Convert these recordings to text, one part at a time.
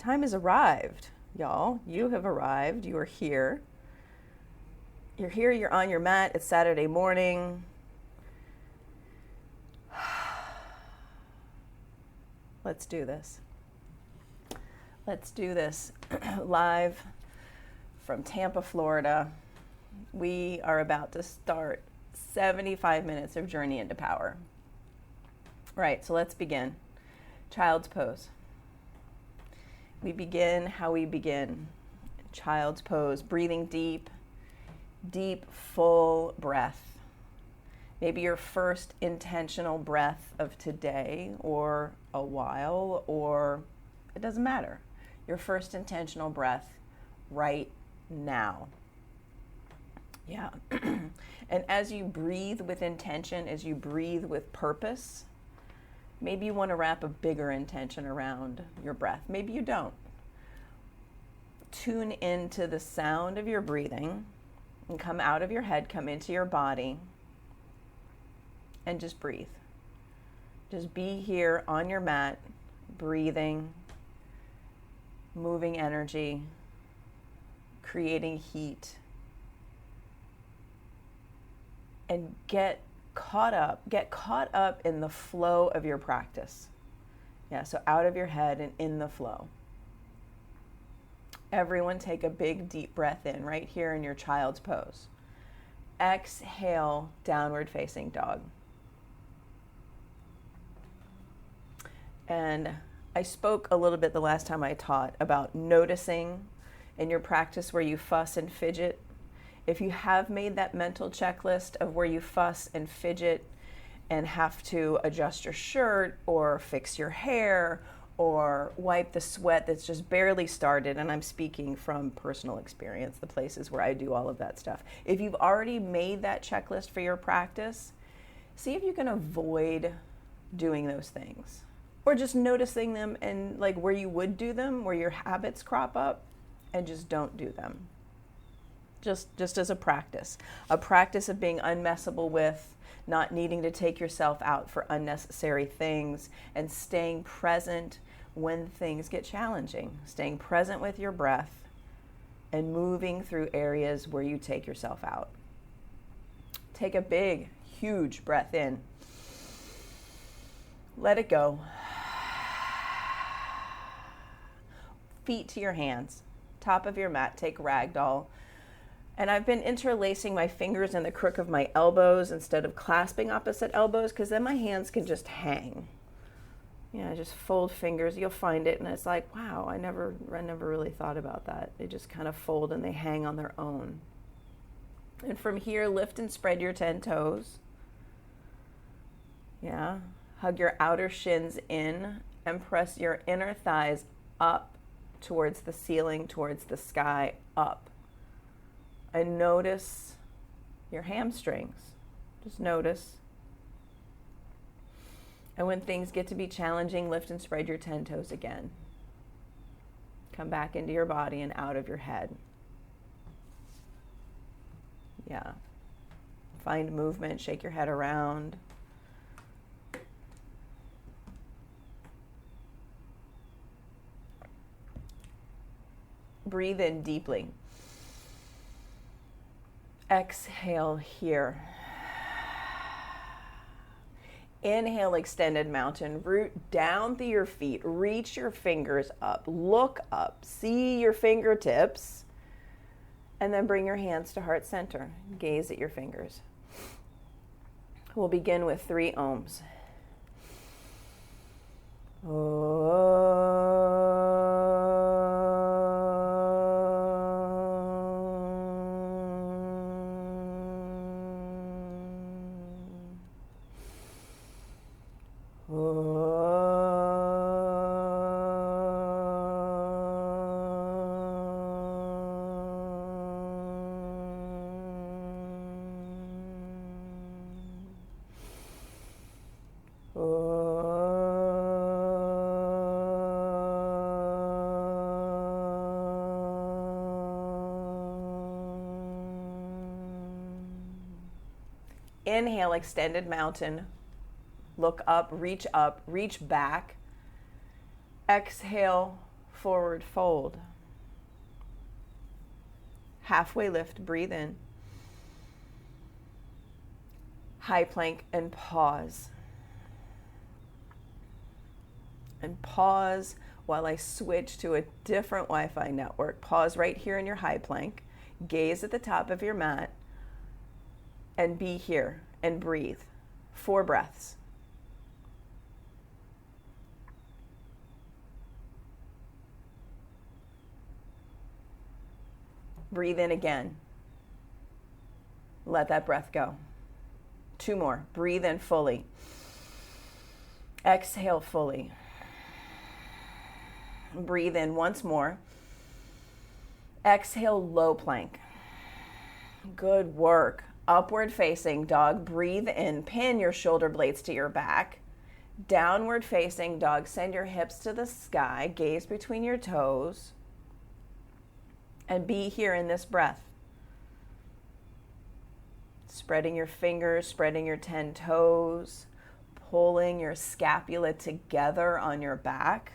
Time has arrived, y'all. You have arrived. You are here. You're here. You're on your mat. It's Saturday morning. Let's do this. Let's do this live from Tampa, Florida. We are about to start 75 minutes of Journey into Power. Right, so let's begin. Child's pose. We begin how we begin. Child's pose, breathing deep, full breath. Maybe your first intentional breath of today or a while, or it doesn't matter. Your first intentional breath right now. Yeah. And as you breathe with intention, as you breathe with purpose, maybe you want to wrap a bigger intention around your breath. Maybe you don't. Tune into the sound of your breathing and come out of your head, come into your body, and just breathe. Just be here on your mat, breathing, moving energy, creating heat, and get caught up in the flow of your practice. Yeah, so out of your head and in the flow. Everyone take a big deep breath in right here in your child's pose. Exhale, downward facing dog. And I spoke a little bit the last time I taught about noticing in your practice where you fuss and fidget. If you have made that mental checklist of where you fuss and fidget and have to adjust your shirt or fix your hair or wipe the sweat that's just barely started, and I'm speaking from personal experience, the places where I do all of that stuff. If you've already made that checklist for your practice, see if you can avoid doing those things. Or just noticing them and like where you would do them, where your habits crop up, and just don't do them. Just as a practice of being unmessable with, not needing to take yourself out for unnecessary things, and staying present when things get challenging, staying present with your breath and moving through areas where you take yourself out. Take a big, huge breath in. Let it go. Feet to your hands, top of your mat, take ragdoll. And I've been interlacing my fingers in the crook of my elbows instead of clasping opposite elbows, because then my hands can just hang. Yeah, just fold fingers. You'll find it, and it's like, wow, I never really thought about that. They just kind of fold and they hang on their own. And from here, lift and spread your 10 toes. Yeah, hug your outer shins in and press your inner thighs up towards the ceiling, towards the sky, up. And notice your hamstrings. Just notice. And when things get to be challenging, lift and spread your 10 toes again. Come back into your body and out of your head. Yeah. Find movement, shake your head around. Breathe in deeply. Exhale here. Inhale, extended mountain. Root down through your feet. Reach your fingers up. Look up. See your fingertips. And then bring your hands to heart center. Gaze at your fingers. We'll begin with 3 ohms. Inhale, extended mountain. Look up, reach back. Exhale, forward fold. Halfway lift, breathe in. High plank and pause. And pause while I switch to a different Wi-Fi network. Pause right here in your high plank. Gaze at the top of your mat and be here and breathe. 4 breaths. Breathe in again. Let that breath go. 2 more. Breathe in fully. Exhale fully. Breathe in once more. Exhale, low plank. Good work. Upward facing dog. Breathe in. Pin your shoulder blades to your back. Downward facing dog. Send your hips to the sky. Gaze between your toes. And be here in this breath. Spreading your fingers, spreading your 10 toes, pulling your scapula together on your back,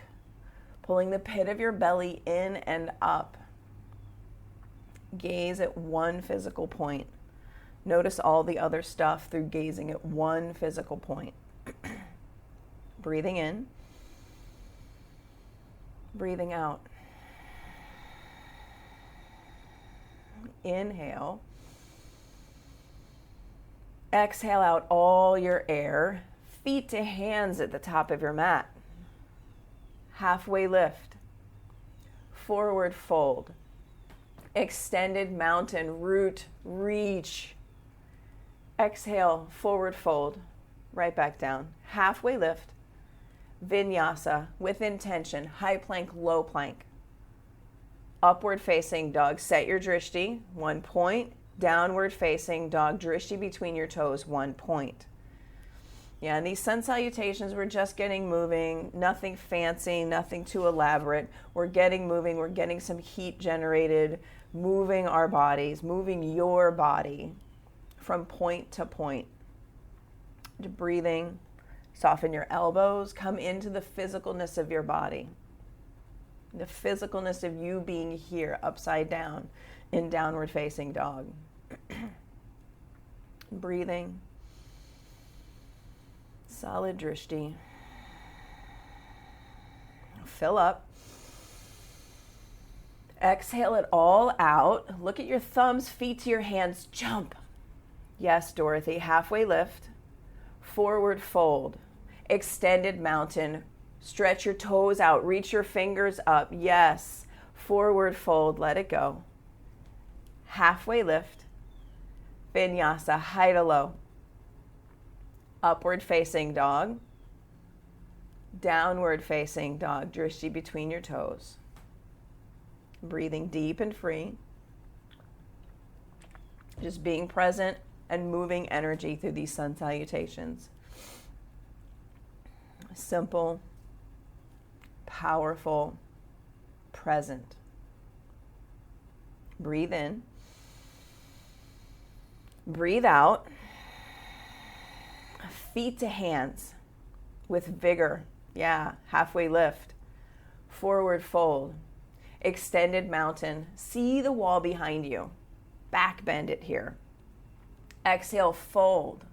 pulling the pit of your belly in and up. Gaze at one physical point. Notice all the other stuff through gazing at one physical point. Breathing in, breathing out. Inhale. Exhale out all your air. Feet to hands at the top of your mat. Halfway lift. Forward fold. Extended mountain, root, reach. Exhale, forward fold. Right back down. Halfway lift. Vinyasa with intention. High plank, low plank. Upward facing dog. Set your drishti, 1 point. Downward facing dog. Drishti between your toes, 1 point. Yeah, and these sun salutations, we're just getting moving. Nothing fancy, nothing too elaborate. We're getting moving. We're getting some heat generated, moving our bodies, moving your body from point to point. Breathing, soften your elbows, come into the physicalness of your body. The physicalness of you being here, upside down, in downward facing dog. Breathing. Solid drishti. Fill up. Exhale it all out. Look at your thumbs, feet to your hands. Jump. Yes, Dorothy. Halfway lift. Forward fold. Extended mountain. Stretch your toes out. Reach your fingers up. Yes. Forward fold. Let it go. Halfway lift. Vinyasa. High to low. Upward facing dog. Downward facing dog. Drishti between your toes. Breathing deep and free. Just being present and moving energy through these sun salutations. Simple, powerful, present. Breathe in. Breathe out. Feet to hands with vigor. Yeah, halfway lift. Forward fold. Extended mountain. See the wall behind you. Back bend it here. Exhale, fold.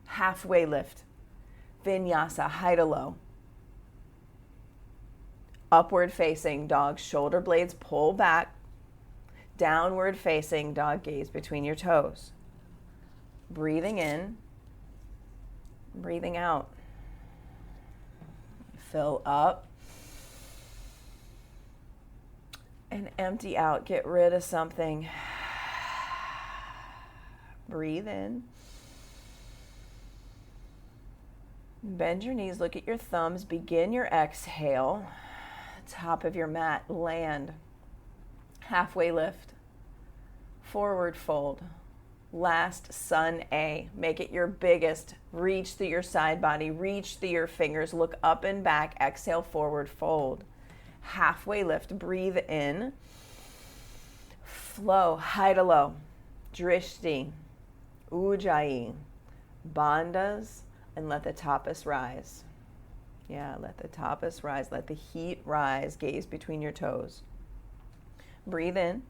Halfway lift. Vinyasa, high to low. Upward facing dog, shoulder blades pull back. Downward facing dog, gaze between your toes. Breathing in. Breathing out. Fill up. And empty out. Get rid of something. Breathe in. Bend your knees. Look at your thumbs. Begin your exhale. Top of your mat. Land. Halfway lift. Forward fold. Last sun A. Make it your biggest. Reach through your side body. Reach through your fingers. Look up and back. Exhale, forward fold. Halfway lift. Breathe in. Flow. High to low. Drishti. Ujjayi. Bandhas. And let the tapas rise. Yeah, let the tapas rise. Let the heat rise. Gaze between your toes. Breathe in.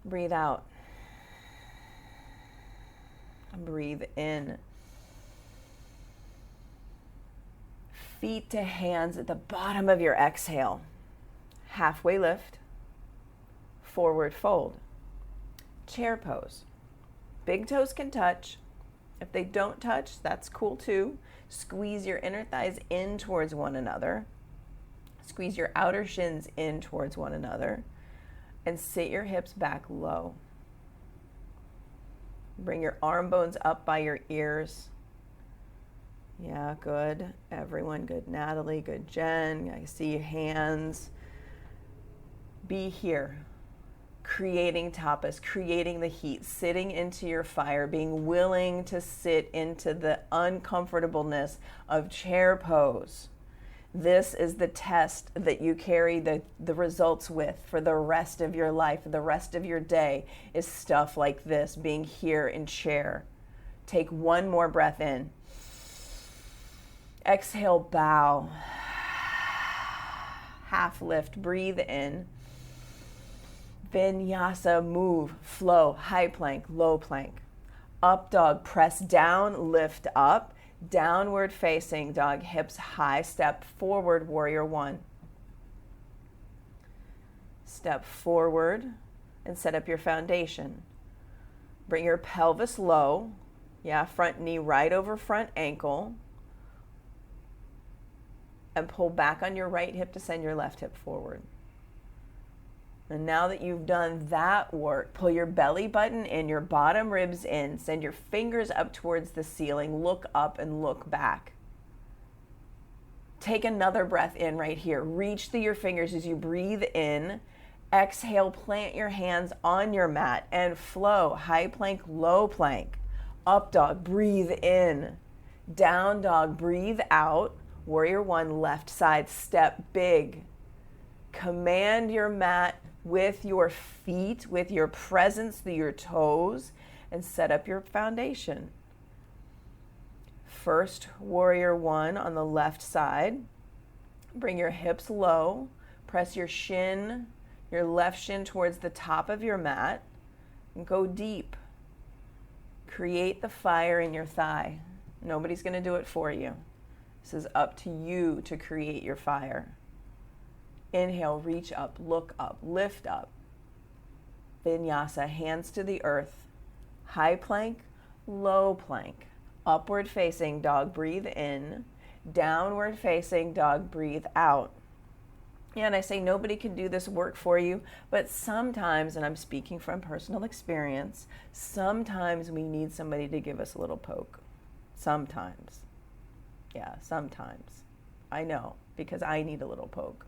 Breathe out. Breathe in. Feet to hands at the bottom of your exhale. Halfway lift. Forward fold. Chair pose. Big toes can touch. If they don't touch, that's cool too. Squeeze your inner thighs in towards one another. Squeeze your outer shins in towards one another. And sit your hips back low. Bring your arm bones up by your ears. Yeah, good. Everyone, good. Natalie, good. Jen, I see your hands. Be here. Creating tapas, creating the heat, sitting into your fire, being willing to sit into the uncomfortableness of chair pose. This is the test that you carry the results with for the rest of your life, the rest of your day, is stuff like this, being here in chair. Take one more breath in. Exhale, bow. Half lift, breathe in. Vinyasa, move, flow, high plank, low plank. Up dog, press down, lift up. Downward facing dog, hips high, step forward, warrior one. Step forward and set up your foundation. Bring your pelvis low. Yeah, front knee right over front ankle. And pull back on your right hip to send your left hip forward. And now that you've done that work, pull your belly button in, your bottom ribs in, send your fingers up towards the ceiling, look up and look back. Take another breath in right here. Reach through your fingers as you breathe in. Exhale, plant your hands on your mat and flow. High plank, low plank. Up dog, breathe in. Down dog, breathe out. Warrior one, left side, step big. Command your mat with your feet, with your presence through your toes, and set up your foundation. First, warrior one on the left side. Bring your hips low. Press your left shin towards the top of your mat, and go deep. Create the fire in your thigh. Nobody's going to do it for you. This is up to you to create your fire. Inhale, reach up, look up, lift up. Vinyasa, hands to the earth. High plank, low plank. Upward facing dog, breathe in. Downward facing dog, breathe out. And I say nobody can do this work for you, but sometimes, and I'm speaking from personal experience, sometimes we need somebody to give us a little poke. Sometimes. Yeah, sometimes. I know, because I need a little poke.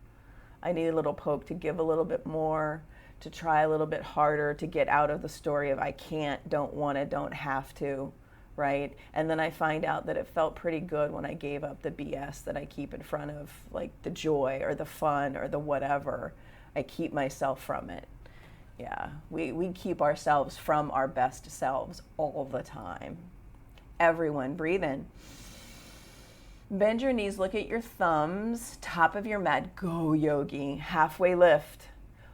I need a little poke to give a little bit more, to try a little bit harder, to get out of the story of I can't, don't want to, don't have to, right? And then I find out that it felt pretty good when I gave up the BS that I keep in front of, like the joy or the fun or the whatever. I keep myself from it. Yeah, we keep ourselves from our best selves all the time. Everyone, breathe in. Bend your knees, look at your thumbs, top of your mat, go yogi, halfway lift,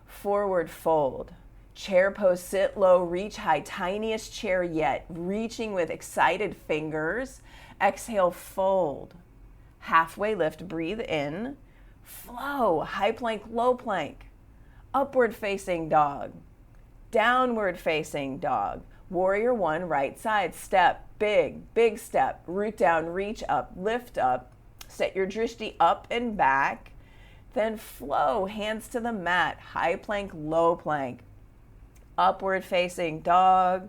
forward fold, chair pose, sit low, reach high, tiniest chair yet, reaching with excited fingers, exhale, fold, halfway lift, breathe in, flow, high plank, low plank, upward facing dog, downward facing dog, warrior one, right side, step, big step, root down, reach up, lift up, set your drishti up and back, then flow, hands to the mat, high plank, low plank, upward facing dog,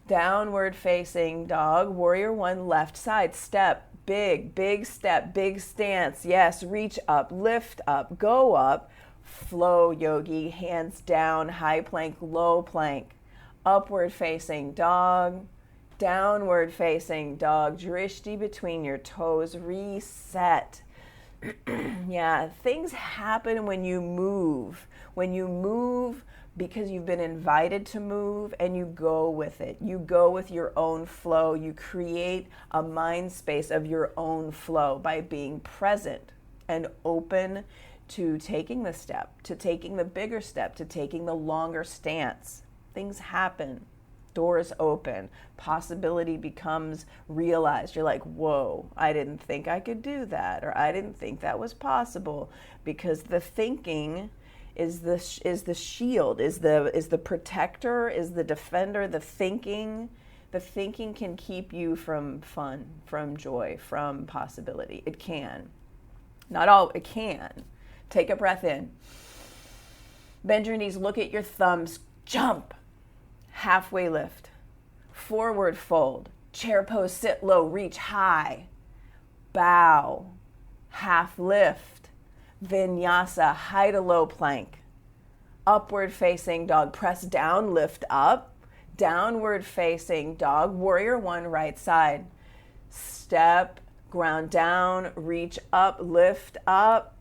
downward facing dog, warrior one, left side, step, big step, big stance, yes, reach up, lift up, go up, flow yogi, hands down, high plank, low plank, upward facing dog, downward facing dog, drishti between your toes, reset. Yeah, things happen when you move. When you move because you've been invited to move and you go with it. You go with your own flow. You create a mind space of your own flow by being present and open to taking the step, to taking the bigger step, to taking the longer stance. Things happen. Doors open, possibility becomes realized. You're like, whoa, I didn't think I could do that, or I didn't think that was possible, because the thinking is the shield, is the protector, is the defender. The thinking can keep you from fun, from joy, from possibility. It can. Not all, it can. Take a breath in. Bend your knees, look at your thumbs, jump. Halfway lift, forward fold, chair pose, sit low, reach high, bow, half lift, vinyasa, high to low plank, upward facing dog, press down, lift up, downward facing dog, warrior one, right side, step, ground down, reach up, lift up,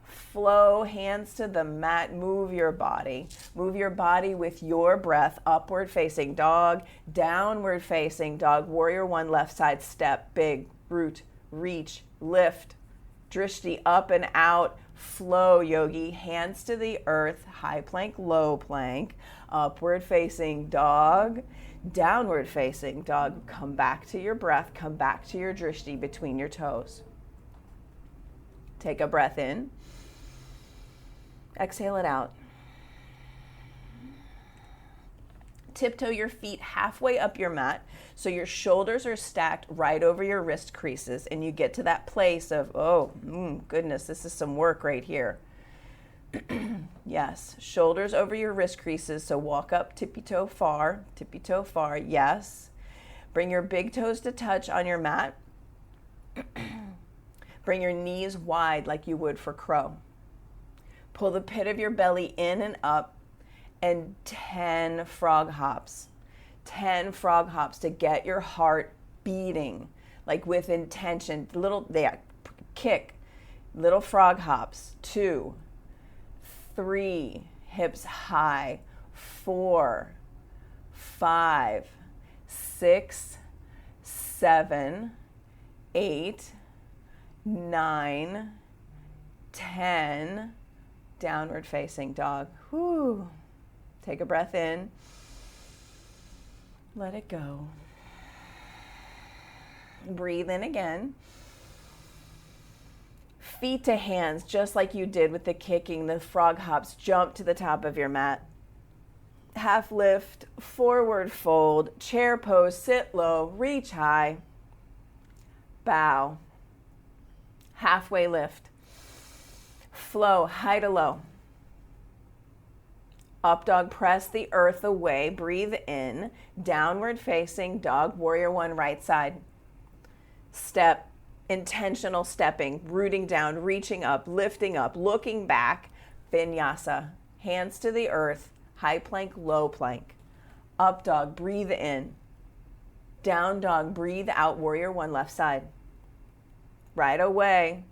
flow, hands to the mat, move your body. Move your body with your breath. Upward facing dog, downward facing dog, warrior one, left side, step, big, root, reach, lift, drishti, up and out, flow, yogi, hands to the earth, high plank, low plank, upward facing dog, downward facing dog, come back to your breath, come back to your drishti between your toes. Take a breath in. Exhale it out. Tiptoe your feet halfway up your mat so your shoulders are stacked right over your wrist creases, and you get to that place of, goodness, this is some work right here. Yes, shoulders over your wrist creases, so walk up, tippy toe far, yes. Bring your big toes to touch on your mat. Bring your knees wide like you would for crow. Pull the pit of your belly in and up, and 10 frog hops. 10 frog hops to get your heart beating, like with intention. Kick. Little frog hops. 2, 3, hips high. 4, 5, 6, 7, 8, 9, 10. Downward facing dog. Whew. Take a breath in. Let it go. Breathe in again. Feet to hands, just like you did with the kicking, the frog hops. Jump to the top of your mat. Half lift, forward fold, chair pose, sit low, reach high. Bow. Halfway lift. Flow, high to low. Up dog, press the earth away. Breathe in. Downward facing dog, warrior one, right side. Step, intentional stepping, rooting down, reaching up, lifting up, looking back. Vinyasa, hands to the earth, high plank, low plank. Up dog, breathe in. Down dog, breathe out, warrior one, left side. Right away.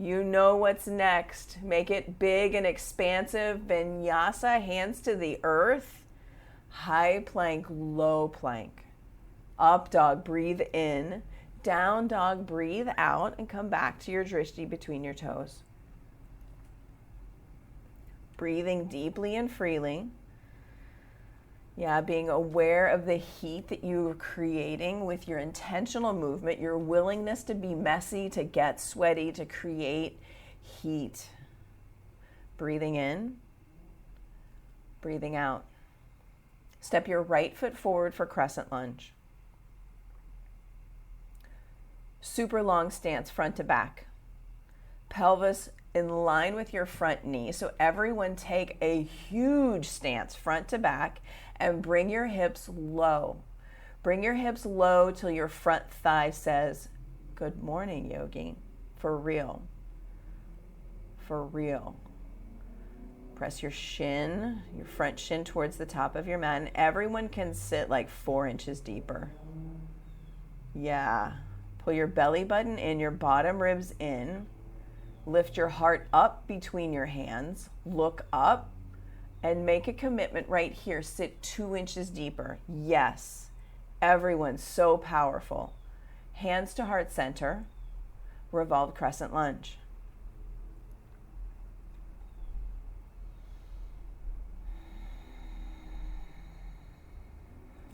You know what's next. Make it big and expansive. Vinyasa, hands to the earth. High plank, low plank. Up dog, breathe in. Down dog, breathe out, and come back to your drishti between your toes. Breathing deeply and freely. Yeah, being aware of the heat that you're creating with your intentional movement, your willingness to be messy, to get sweaty, to create heat. Breathing in, breathing out. Step your right foot forward for crescent lunge. Super long stance, front to back. Pelvis in line with your front knee. So everyone take a huge stance, front to back, and bring your hips low. Bring your hips low till your front thigh says, good morning, yogi. For real. For real. Press your shin, your front shin towards the top of your mat, and everyone can sit like 4 inches deeper. Yeah. Pull your belly button in, your bottom ribs in. Lift your heart up between your hands, look up, and make a commitment right here. Sit 2 inches deeper. Yes, everyone's so powerful. Hands to heart center, revolved crescent lunge.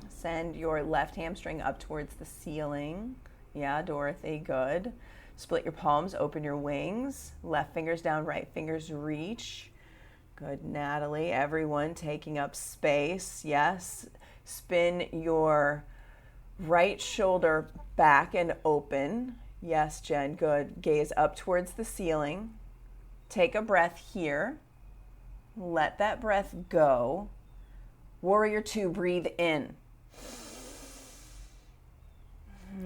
Send your left hamstring up towards the ceiling. Yeah, Dorothy, good. Split your palms, open your wings. Left fingers down, right fingers reach. Good, Natalie. Everyone taking up space. Yes. Spin your right shoulder back and open. Yes, Jen, good. Gaze up towards the ceiling. Take a breath here. Let that breath go. Warrior 2, breathe in.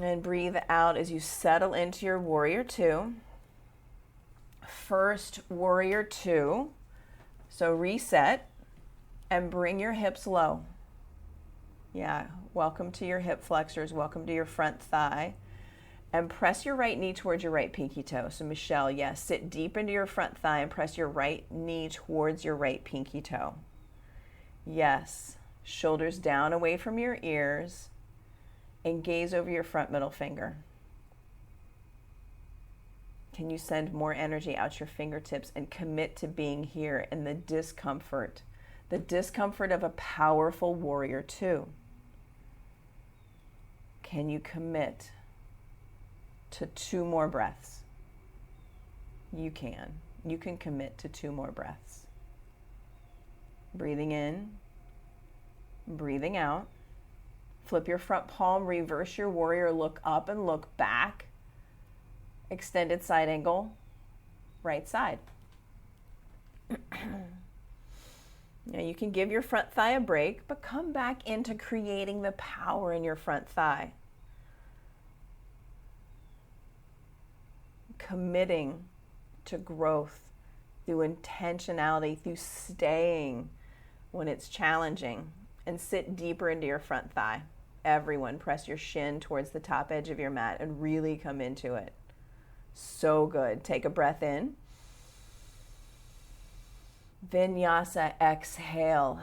And breathe out as you settle into your Warrior 2. First Warrior 2. So reset and bring your hips low. Yeah, welcome to your hip flexors. Welcome to your front thigh. And press your right knee towards your right pinky toe. So Michelle, yes, sit deep into your front thigh and press your right knee towards your right pinky toe. Yes, shoulders down away from your ears. And gaze over your front middle finger. Can you send more energy out your fingertips and commit to being here in the discomfort of a powerful Warrior 2? Can you commit to 2 more breaths? You can. You can commit to 2 more breaths. Breathing in, breathing out. Flip your front palm, reverse your warrior, look up and look back. Extended side angle, right side. Now you can give your front thigh a break, but come back into creating the power in your front thigh. Committing to growth through intentionality, through staying when it's challenging, and sit deeper into your front thigh. Everyone, press your shin towards the top edge of your mat and really come into it. So good. Take a breath in. Vinyasa, exhale.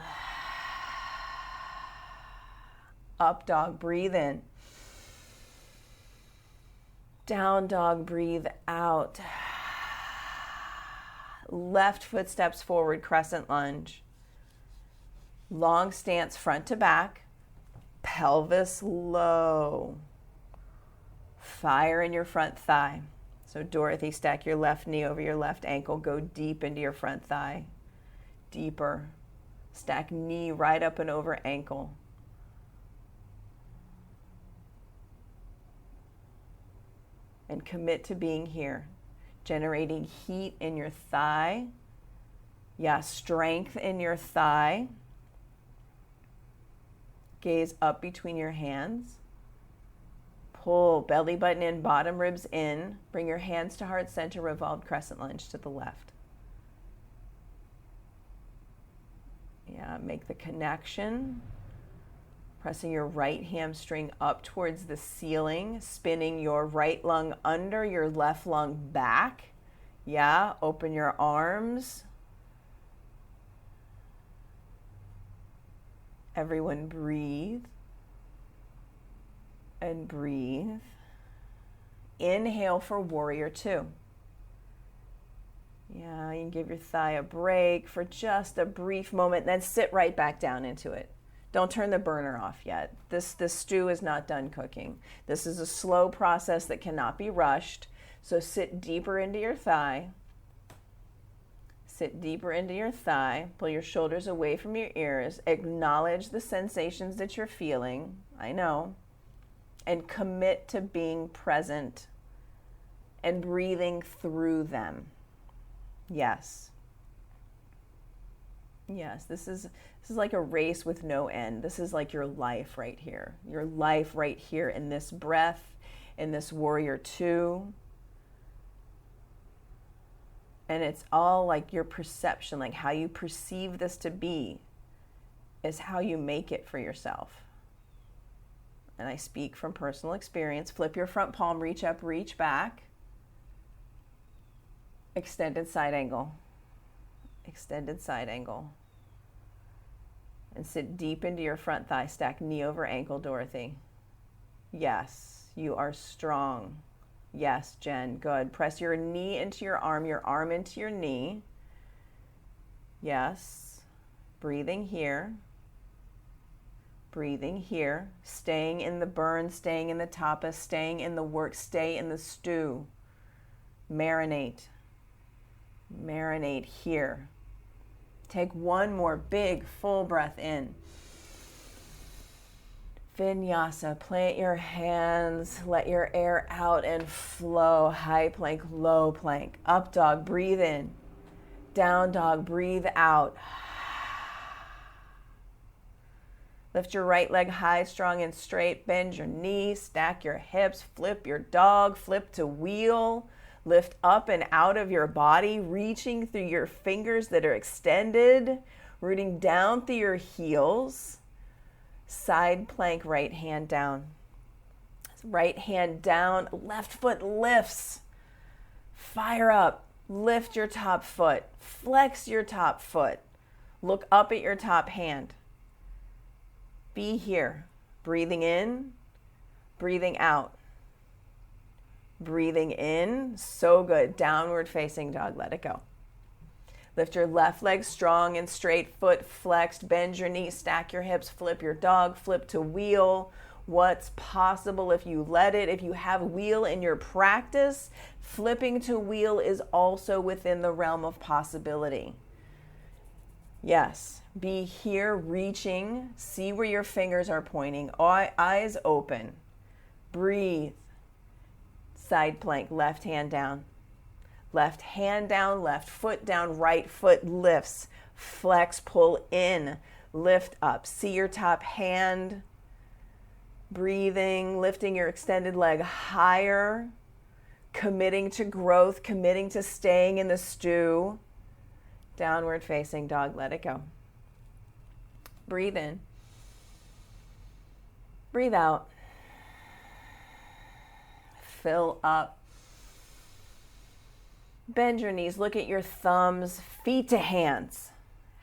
Up dog, breathe in. Down dog, breathe out. Left foot steps forward, crescent lunge. Long stance, front to back. Pelvis low. Fire in your front thigh. So Dorothy, stack your left knee over your left ankle. Go deep into your front thigh. Deeper. Stack knee right up and over ankle. And commit to being here. Generating heat in your thigh. Yeah, strength in your thigh. Gaze up between your hands. Pull belly button in, bottom ribs in. Bring your hands to heart center, revolved crescent lunge to the left. Yeah, make the connection. Pressing your right hamstring up towards the ceiling, spinning your right lung under, your left lung back. Yeah, open your arms. Everyone breathe and breathe. Inhale for Warrior 2. Yeah, you can give your thigh a break for just a brief moment, then sit right back down into it. Don't turn the burner off yet. This stew is not done cooking. This is a slow process that cannot be rushed. So sit deeper into your thigh. Sit deeper into your thigh. Pull your shoulders away from your ears. Acknowledge the sensations that you're feeling. I know. And commit to being present and breathing through them. Yes. Yes, this is like a race with no end. This is like your life right here. Your life right here in this breath, in this Warrior 2. And it's all like your perception, like how you perceive this to be is how you make it for yourself. And I speak from personal experience. Flip your front palm, reach up, reach back. Extended side angle. Extended side angle. And sit deep into your front thigh. Stack knee over ankle, Dorothy. Yes, you are strong. Yes, Jen, good. Press your knee into your arm into your knee. Yes. Breathing here. Breathing here. Staying in the burn, staying in the tapas, staying in the work, stay in the stew. Marinate. Marinate here. Take one more big full breath in. Vinyasa, plant your hands, let your air out and flow. High plank, low plank. Up dog, breathe in. Down dog, breathe out. Lift your right leg high, strong and straight. Bend your knees, stack your hips, flip your dog, flip to wheel. Lift up and out of your body, reaching through your fingers that are extended, rooting down through your heels. Side plank, right hand down. Right hand down, left foot lifts. Fire up, lift your top foot, flex your top foot. Look up at your top hand. Be here, breathing in, breathing out. Breathing in, so good. Downward facing dog, let it go. Lift your left leg strong and straight, foot flexed, bend your knees, stack your hips, flip your dog, flip to wheel. What's possible if you let it? If you have wheel in your practice, flipping to wheel is also within the realm of possibility. Yes, be here, reaching, see where your fingers are pointing, eyes open, breathe. Side plank, left hand down, left foot down, right foot lifts, flex, pull in, lift up, see your top hand, breathing, lifting your extended leg higher, committing to growth, committing to staying in the stew. Downward facing dog, let it go. Breathe in, breathe out. Fill up. Bend your knees, look at your thumbs, feet to hands.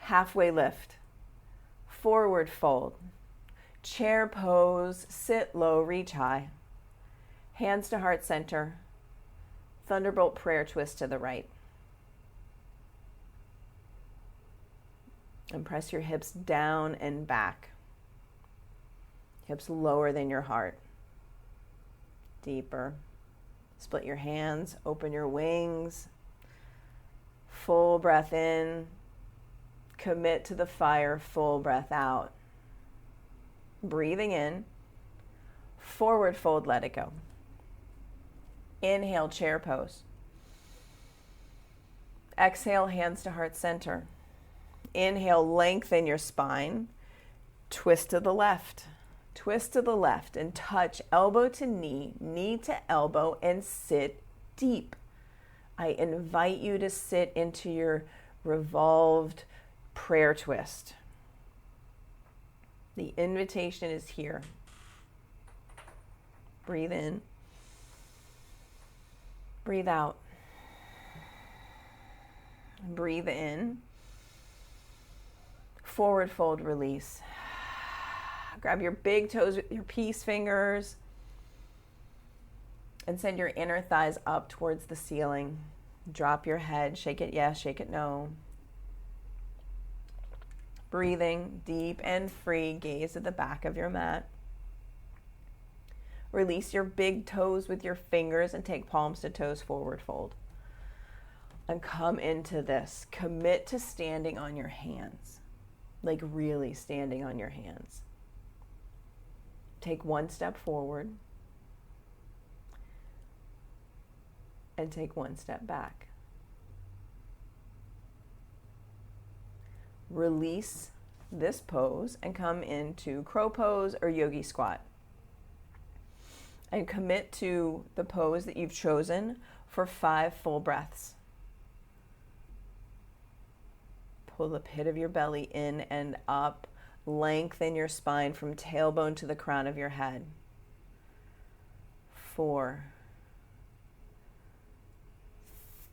Halfway lift. Forward fold. Chair pose, sit low, reach high. Hands to heart center. Thunderbolt prayer twist to the right. And press your hips down and back. Hips lower than your heart. Deeper. Split your hands, open your wings. Full breath in. Commit to the fire, full breath out. Breathing in. Forward fold, let it go. Inhale, chair pose. Exhale, hands to heart center. Inhale, lengthen your spine. Twist to the left. Twist to the left and touch elbow to knee, knee to elbow, and sit deep. I invite you to sit into your revolved prayer twist. The invitation is here. Breathe in. Breathe out. Breathe in. Forward fold, release. Grab your big toes with your peace fingers and send your inner thighs up towards the ceiling. Drop your head, shake it yes, shake it no. Breathing deep and free, gaze at the back of your mat. Release your big toes with your fingers and take palms to toes, forward fold. And come into this. Commit to standing on your hands, like really standing on your hands. Take one step forward and take one step back. Release this pose and come into crow pose or yogi squat. And commit to the pose that you've chosen for 5 full breaths. Pull the pit of your belly in and up. Lengthen your spine from tailbone to the crown of your head. 4,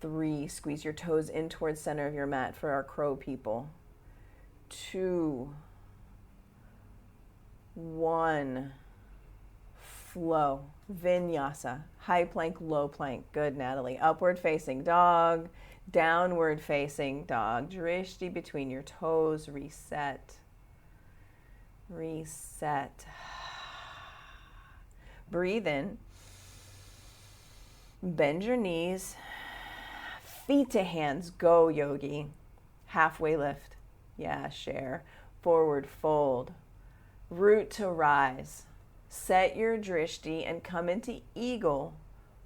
3, squeeze your toes in towards center of your mat for our crow people. 2, 1, flow. Vinyasa, high plank, low plank. Good, Natalie. Upward facing dog, downward facing dog. Drishti between your toes. Reset. Reset. Breathe in. Bend your knees. Feet to hands. Go, yogi. Halfway lift. Yeah, share. Forward fold. Root to rise. Set your drishti and come into eagle.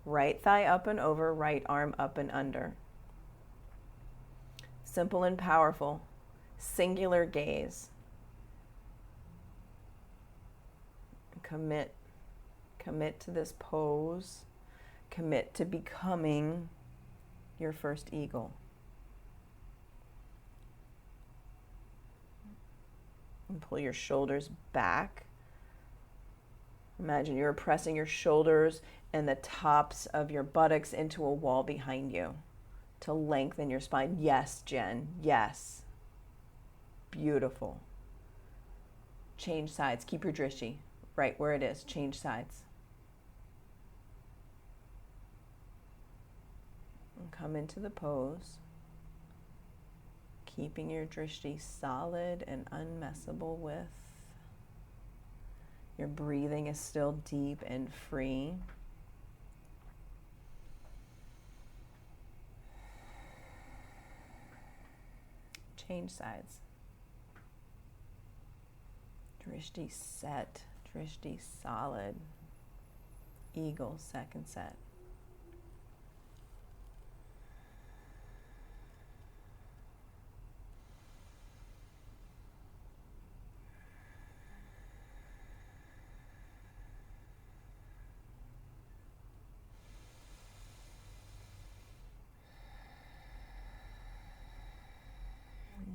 Right thigh up and over, right arm up and under. Simple and powerful. Singular gaze. Commit. Commit to this pose. Commit to becoming your first eagle. And pull your shoulders back. Imagine you're pressing your shoulders and the tops of your buttocks into a wall behind you to lengthen your spine. Yes, Jen. Yes. Beautiful. Change sides. Keep your drishti right where it is. Change sides. And come into the pose. Keeping your drishti solid and unmessable with. Your breathing is still deep and free. Change sides. Drishti set, drishti solid. Eagle, second set.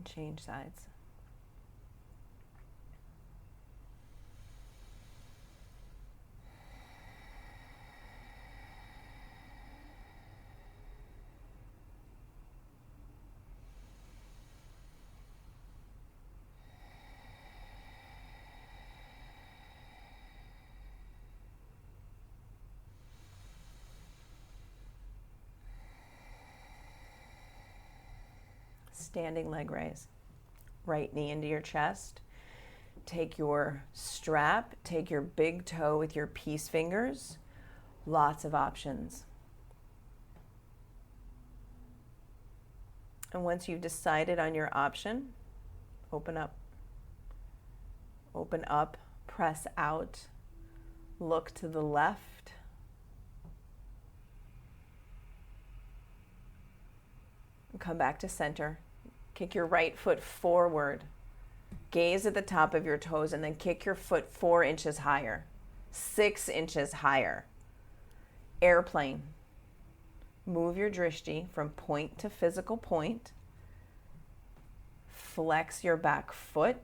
Change sides. Standing leg raise. Right knee into your chest. Take your strap, take your big toe with your peace fingers. Lots of options. And once you've decided on your option, open up. Open up, press out, look to the left. And come back to center. Kick your right foot forward. Gaze at the top of your toes and then kick your foot 4 inches higher, 6 inches higher. Airplane. Move your drishti from point to physical point. Flex your back foot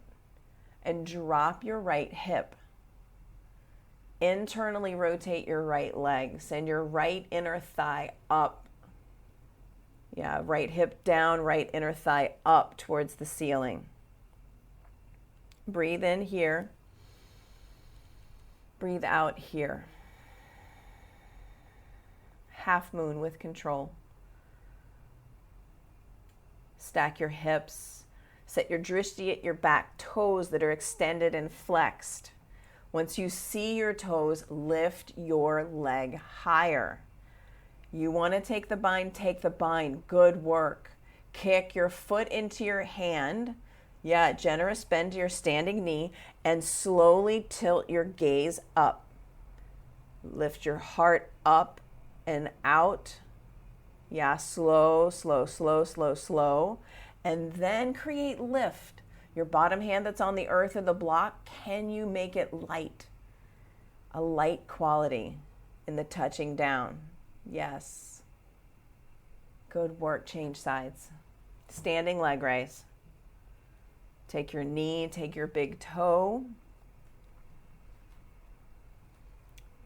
and drop your right hip. Internally rotate your right leg. Send your right inner thigh up. Yeah, right hip down, right inner thigh up towards the ceiling. Breathe in here. Breathe out here. Half moon with control. Stack your hips. Set your drishti at your back toes that are extended and flexed. Once you see your toes, lift your leg higher. You want to take the bind, take the bind. Good work. Kick your foot into your hand. Yeah, generous bend to your standing knee and slowly tilt your gaze up. Lift your heart up and out. Yeah, slow, slow, slow, slow, slow. And then create lift. Your bottom hand that's on the earth or the block, can you make it light? A light quality in the touching down. Yes. Good work. Change sides. Standing leg raise. Take your knee, take your big toe.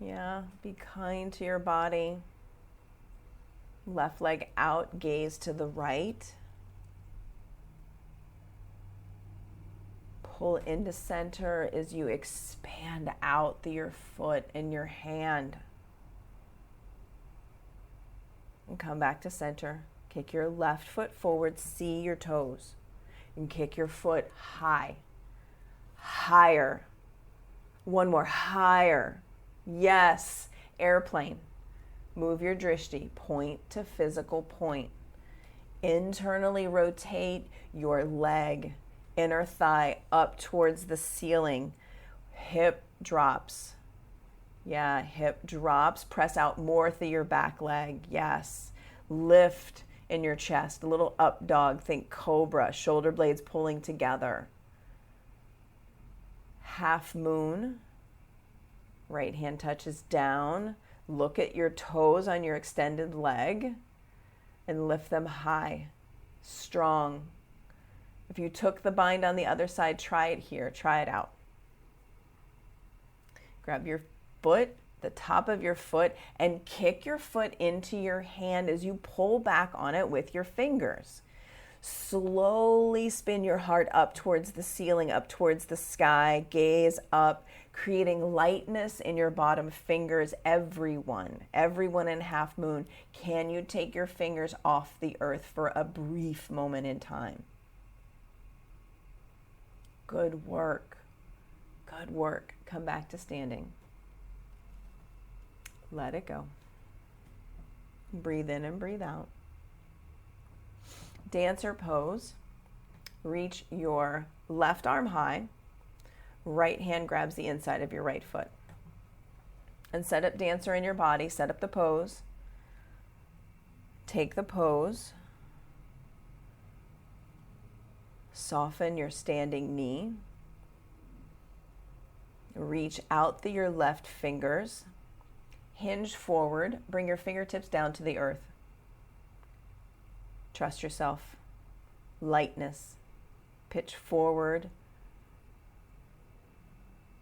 Yeah, be kind to your body. Left leg out, gaze to the right. Pull into center as you expand out your foot and your hand. And come back to center. Kick your left foot forward, see your toes. And kick your foot high, higher. One more, higher. Yes, airplane. Move your drishti, point to physical point. Internally rotate your leg, inner thigh up towards the ceiling. Hip drops. Yeah, hip drops. Press out more through your back leg. Yes. Lift in your chest. A little up dog. Think cobra. Shoulder blades pulling together. Half moon. Right hand touches down. Look at your toes on your extended leg and lift them high, strong. If you took the bind on the other side, try it here. Try it out. Grab your foot, the top of your foot, and kick your foot into your hand as you pull back on it with your fingers. Slowly spin your heart up towards the ceiling, up towards the sky. Gaze up, creating lightness in your bottom fingers. Everyone in half moon, can you take your fingers off the earth for a brief moment in time? Good work. Good work. Come back to standing. Let it go. Breathe in and breathe out. Dancer pose. Reach your left arm high. Right hand grabs the inside of your right foot. And set up dancer in your body. Set up the pose. Take the pose. Soften your standing knee. Reach out through your left fingers. Hinge forward. Bring your fingertips down to the earth. Trust yourself. Lightness. Pitch forward.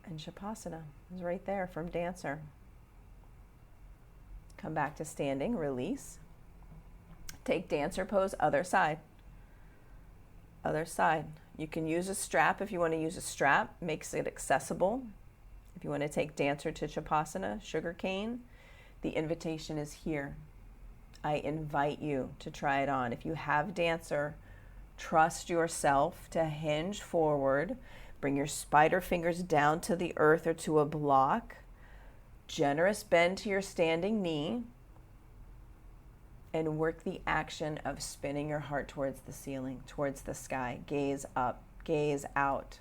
And Shavasana is right there from dancer. Come back to standing. Release. Take dancer pose, other side. Other side. You can use a strap if you want to use a strap. Makes it accessible. If you want to take dancer to Shavasana, sugar cane, the invitation is here. I invite you to try it on. If you have dancer, trust yourself to hinge forward. Bring your spider fingers down to the earth or to a block. Generous bend to your standing knee. And work the action of spinning your heart towards the ceiling, towards the sky. Gaze up, gaze out,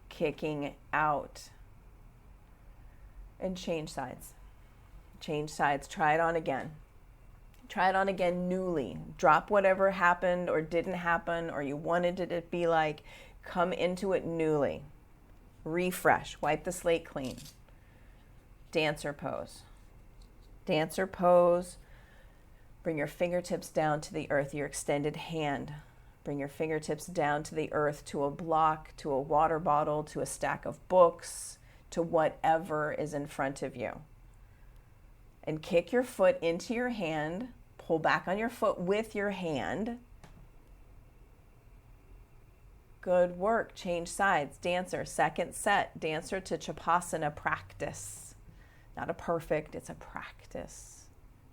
kicking out. And change sides. Change sides. Try it on again. Try it on again newly. Drop whatever happened or didn't happen or you wanted it to be like. Come into it newly. Refresh. Wipe the slate clean. Dancer pose. Dancer pose. Bring your fingertips down to the earth, your extended hand. Bring your fingertips down to the earth, to a block, to a water bottle, to a stack of books, to whatever is in front of you. And kick your foot into your hand. Pull back on your foot with your hand. Good work. Change sides. Dancer, second set. Dancer to Shavasana practice. Not a perfect, it's a practice.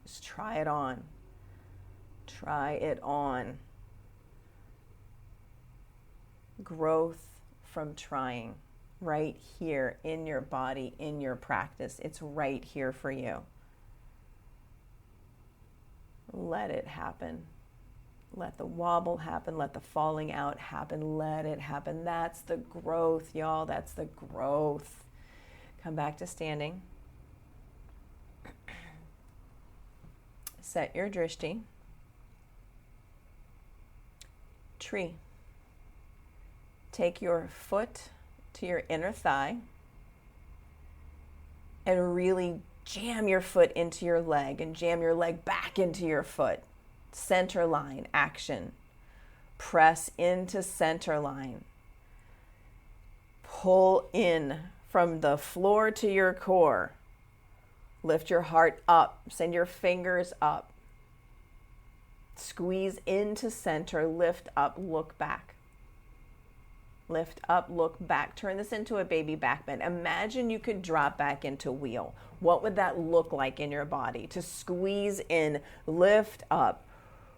Just try it on. Try it on. Growth from trying. Right here in your body, in your practice. It's right here for you. Let it happen. Let the wobble happen. Let the falling out happen. Let it happen. That's the growth, y'all. That's the growth. Come back to standing. Set your drishti. Tree. Take your foot to your inner thigh and really jam your foot into your leg and jam your leg back into your foot. Center line action. Press into center line. Pull in from the floor to your core. Lift your heart up. Send your fingers up. Squeeze into center, lift up, look back. Lift up, look back. Turn this into a baby back bend. Imagine you could drop back into wheel. What would that look like in your body? To squeeze in, lift up,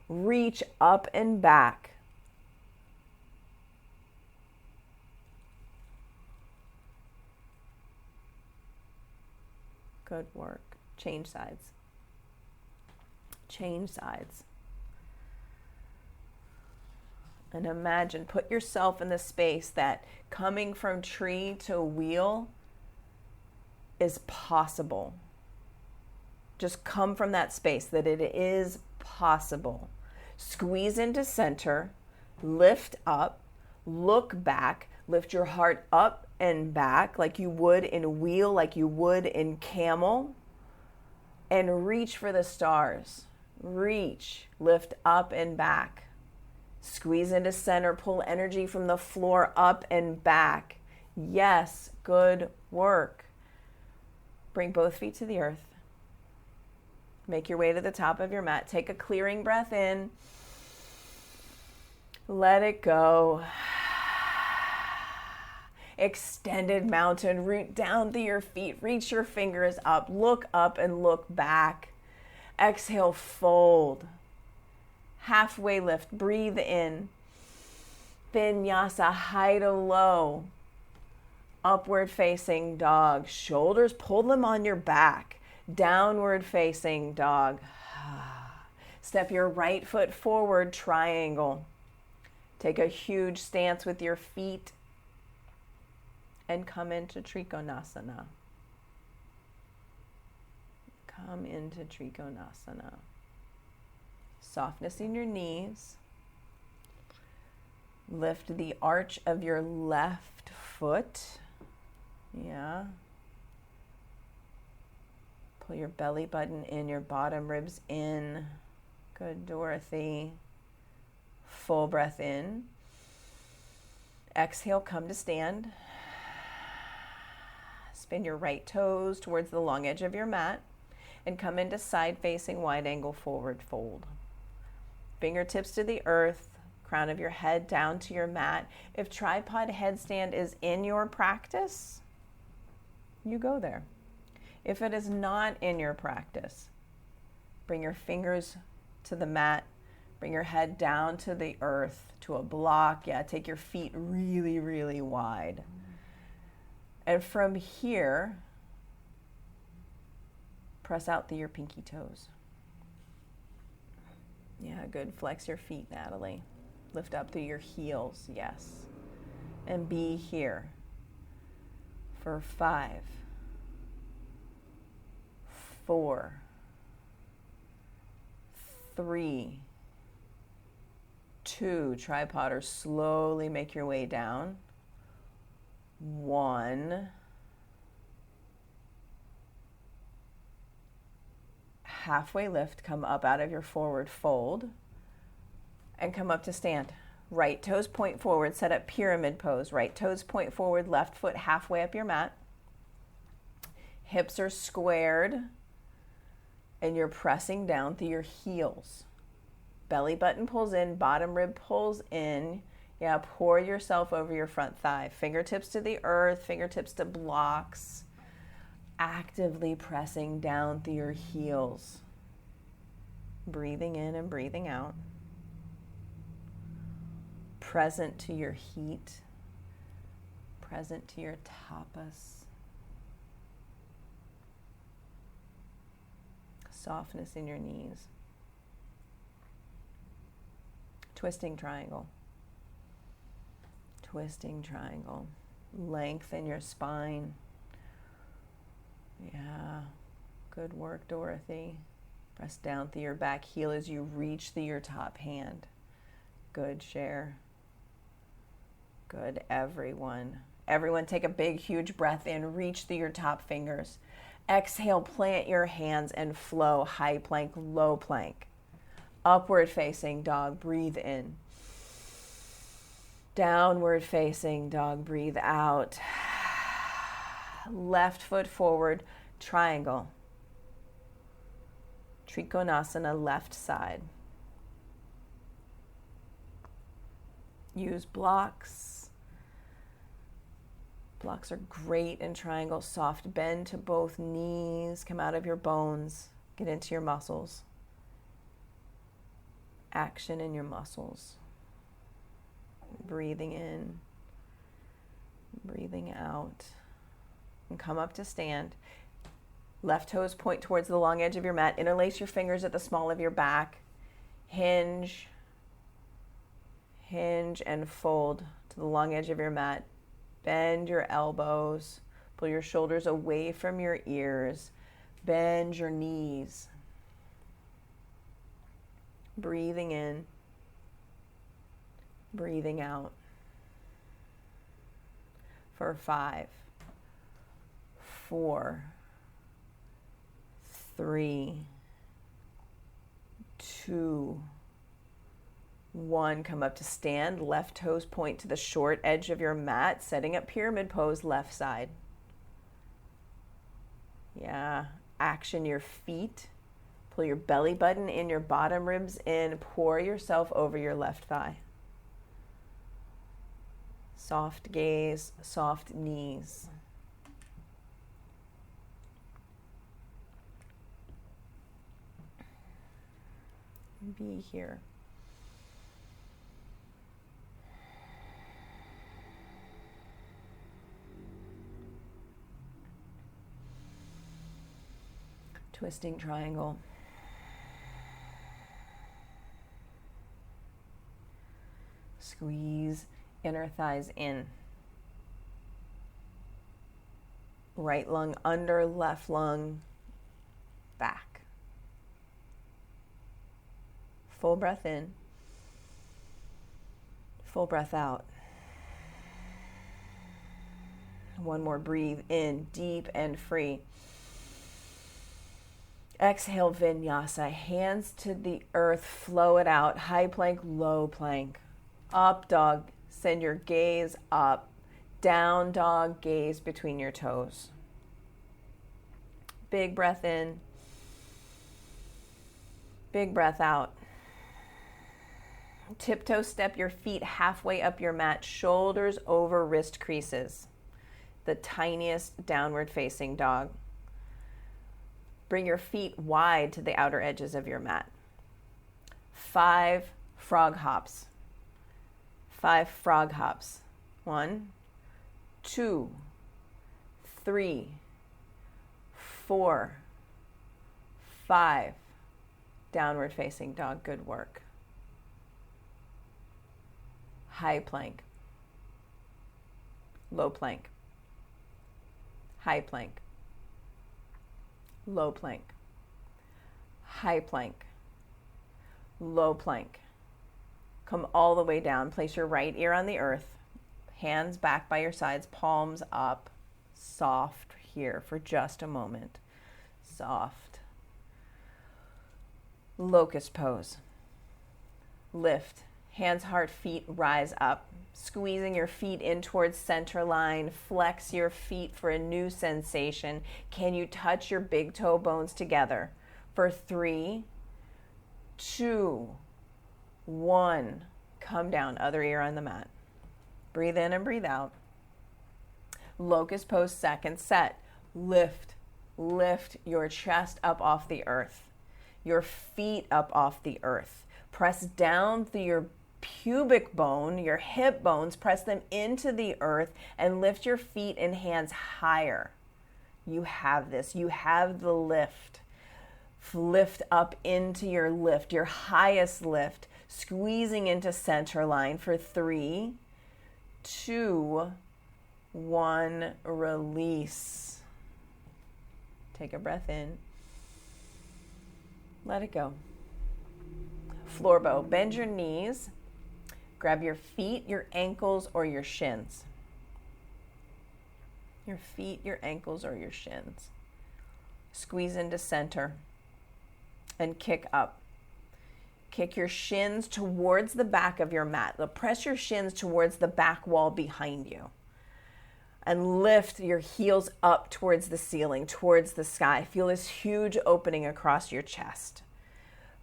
reach up and back. Good work. Change sides. Change sides. And imagine, put yourself in the space that coming from tree to wheel is possible. Just come from that space that it is possible. Squeeze into center, lift up, look back, lift your heart up and back like you would in wheel, like you would in camel, and reach for the stars. Reach, lift up and back. Squeeze into center, pull energy from the floor up and back. Yes, good work. Bring both feet to the earth. Make your way to the top of your mat. Take a clearing breath in. Let it go. Extended mountain, root down through your feet. Reach your fingers up. Look up and look back. Exhale, fold. Halfway lift, breathe in. Vinyasa, high to low. Upward facing dog. Shoulders, pull them on your back. Downward facing dog. Step your right foot forward, triangle. Take a huge stance with your feet and come into Trikonasana. Come into Trikonasana. Softness in your knees. Lift the arch of your left foot. Yeah. Pull your belly button in, your bottom ribs in. Good, Dorothy. Full breath in. Exhale, come to stand. Spin your right toes towards the long edge of your mat and come into side-facing wide angle forward fold. Fingertips to the earth, crown of your head down to your mat. If tripod headstand is in your practice, you go there. If it is not in your practice, bring your fingers to the mat, bring your head down to the earth, to a block. Yeah, take your feet really, really wide. And from here, press out through your pinky toes. Yeah, good. Flex your feet, Natalie. Lift up through your heels, yes. And be here for 5, 4, 3, 2, tripod or slowly make your way down. 1. Halfway lift, come up out of your forward fold and come up to stand. Right toes point forward, set up pyramid pose. Right toes point forward, left foot halfway up your mat. Hips are squared and you're pressing down through your heels. Belly button pulls in, bottom rib pulls in. Yeah, pour yourself over your front thigh. Fingertips to the earth, fingertips to blocks. Actively pressing down through your heels. Breathing in and breathing out. Present to your heat. Present to your tapas. Softness in your knees. Twisting triangle. Twisting triangle. Lengthen your spine. Yeah, good work, Dorothy. Press down through your back heel as you reach through your top hand. Good, Cher. Good, everyone. Everyone take a big, huge breath in. Reach through your top fingers. Exhale, plant your hands and flow. High plank, low plank. Upward facing dog, breathe in. Downward facing dog, breathe out. Left foot forward, triangle. Trikonasana, left side. Use blocks. Blocks are great in triangle. Soft bend to both knees. Come out of your bones. Get into your muscles. Action in your muscles. Breathing in. Breathing out. And come up to stand. Left toes point towards the long edge of your mat. Interlace your fingers at the small of your back. Hinge. Hinge and fold to the long edge of your mat. Bend your elbows. Pull your shoulders away from your ears. Bend your knees. Breathing in. Breathing out. For 5, 4, 3, 2, 1. Come up to stand. Left toes point to the short edge of your mat, setting up pyramid pose, left side. Yeah. Action your feet. Pull your belly button in, your bottom ribs in. Pour yourself over your left thigh. Soft gaze, soft knees. Be here. Twisting triangle. Squeeze inner thighs in. Right lung under, left lung back. Full breath in. Full breath out. One more. Breathe in, deep and free. Exhale, vinyasa. Hands to the earth, flow it out. High plank, low plank. Up dog, send your gaze up. Down dog, gaze between your toes. Big breath in. Big breath out. Tiptoe step your feet halfway up your mat, shoulders over wrist creases. The tiniest downward facing dog. Bring your feet wide to the outer edges of your mat. 5 frog hops. 5 frog hops. 1, 2, 3, 4, 5. Downward facing dog. Good work. High plank. Low plank. High plank. Low plank. High plank. Low plank. Come all the way down. Place your right ear on the earth. Hands back by your sides, palms up. Soft here for just a moment. Soft. Locust pose. Lift. Hands, heart, feet, rise up. Squeezing your feet in towards center line. Flex your feet for a new sensation. Can you touch your big toe bones together? For 3, 2, 1. Come down. Other ear on the mat. Breathe in and breathe out. Locust pose, second set. Lift. Lift your chest up off the earth. Your feet up off the earth. Press down through your pubic bone, your hip bones, press them into the earth and lift your feet and hands higher. You have this. You have the lift. Lift up into your lift, your highest lift, squeezing into center line for 3, 2, 1. Release. Take a breath in. Let it go. Floor bow. Bend your knees. Grab your feet, your ankles, or your shins. Your feet, your ankles, or your shins. Squeeze into center and kick up. Kick your shins towards the back of your mat. Press your shins towards the back wall behind you. And lift your heels up towards the ceiling, towards the sky. Feel this huge opening across your chest.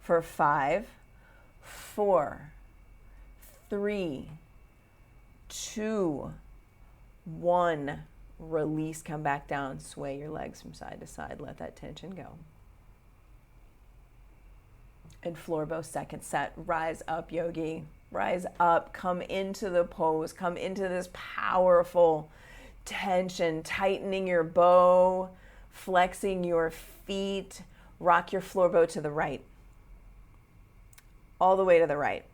For 5, 4, 3, 2, 1. Release, come back down, sway your legs from side to side. Let that tension go. And floor bow, second set. Rise up, yogi. Rise up. Come into the pose. Come into this powerful tension. Tightening your bow. Flexing your feet. Rock your floor bow to the right. All the way to the right.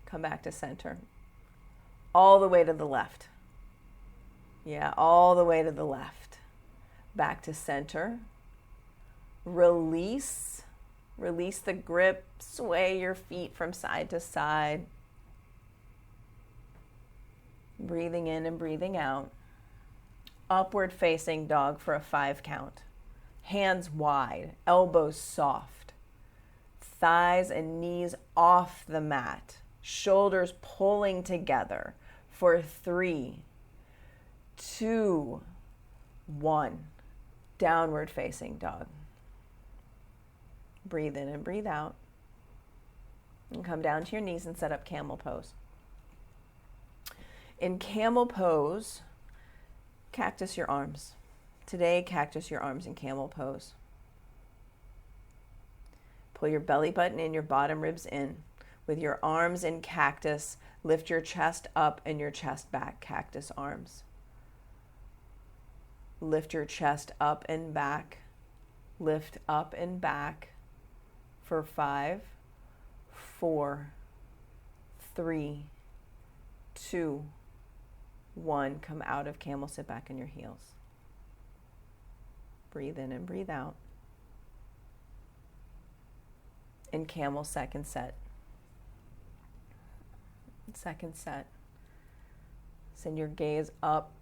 Come back to center. All the way to the left. Yeah, all the way to the left. Back to center. Release. Release the grip. Sway your feet from side to side. Breathing in and breathing out. Upward facing dog for a 5 count. Hands wide. Elbows soft. Thighs and knees off the mat. Shoulders pulling together for 3, 2, 1. Downward facing dog. Breathe in and breathe out. And come down to your knees and set up camel pose. In camel pose, cactus your arms. Today, cactus your arms in camel pose. Pull your belly button in, your bottom ribs in. With your arms in cactus, lift your chest up and your chest back, cactus arms. Lift your chest up and back. Lift up and back for 5, 4, 3, 2, 1. Come out of camel, sit back on your heels. Breathe in and breathe out. In camel, second set. Second set. Send your gaze up,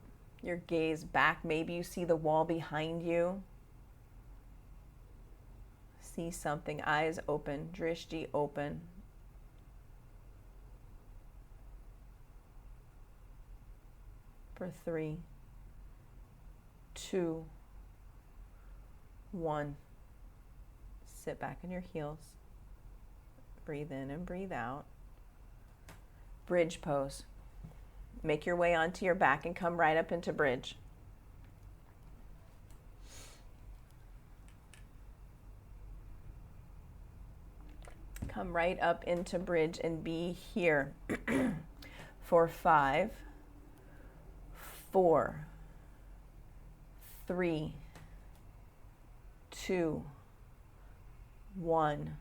your gaze back. Maybe you see the wall behind you. See something. Eyes open. Drishti open. For 3, 2, 1. Sit back on your heels. Breathe in and breathe out. Bridge pose. Make your way onto your back and come right up into bridge. Come right up into bridge and be here for 5, 4, 3, 2, 1.